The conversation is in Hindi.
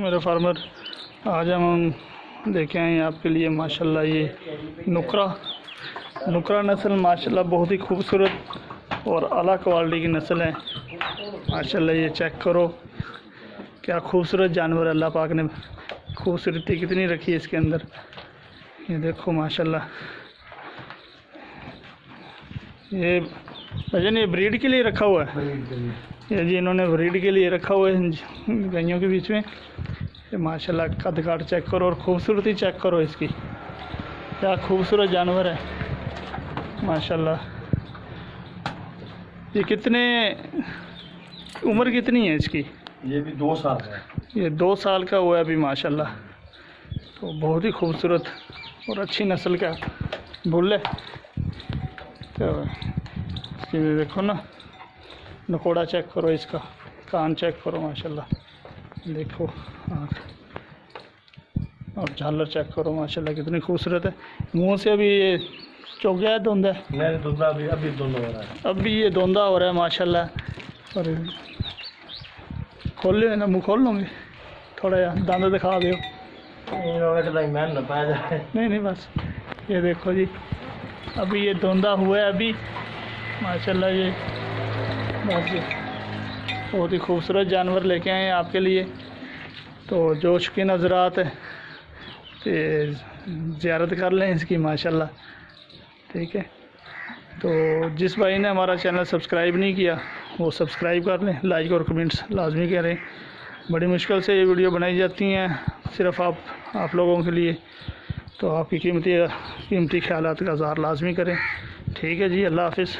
मेरे फार्मर, आज हम लेके आए हैं आपके लिए माशाल्लाह ये नुकरा नस्ल माशाल्लाह बहुत ही खूबसूरत और आला क्वालिटी की नस्ल है माशाल्लाह। ये चेक करो क्या खूबसूरत जानवर अल्लाह पाक ने खूबसूरती कितनी रखी है इसके अंदर। ये देखो माशाल्लाह, ये भजन ये ब्रीड के लिए रखा हुआ है। ये जी इन्होंने ब्रीड के लिए रखा हुआ है गायों के बीच में। ये माशाल्लाह कद काट चेक करो और खूबसूरती चेक करो इसकी, क्या खूबसूरत जानवर है माशाल्लाह। ये कितने उम्र कितनी है इसकी? ये भी 2 साल का है। ये 2 साल का हुआ है अभी माशाल्लाह। तो बहुत ही खूबसूरत और अच्छी नस्ल का बुल है। तो इसकी देखो ना, नकोड़ा चेक करो, इसका कान चेक करो माशाल्लाह, देखो आँख और झालर चेक करो माशाल्लाह कितनी खूबसूरत है। मुंह से अभी ये चौक गया है, धुंध है? नहीं, धुंधा अभी धुंध हो रहा है। अभी ये धुंधा हो रहा है माशाल्लाह। और खोल ले ना, मुँह खोल लूँगी थोड़ा यार, दांत दिखा दो। नहीं बस ये देखो जी, अभी ये धुंधा हुआ है अभी माशाल्लाह। ये बहुत ही खूबसूरत जानवर लेके आए हैं आपके लिए। तो जो शौकीन हज़रात ज़ियारत कर लें इसकी माशाल्लाह, ठीक है। तो जिस भाई ने हमारा चैनल सब्सक्राइब नहीं किया वो सब्सक्राइब कर लें, लाइक और कमेंट्स लाजमी करें। बड़ी मुश्किल से ये वीडियो बनाई जाती हैं सिर्फ आप लोगों के लिए। तो आपकी कीमती ख्यालात का इज़हार लाजमी करें, ठीक है जी। अल्लाह हाफ़िज़।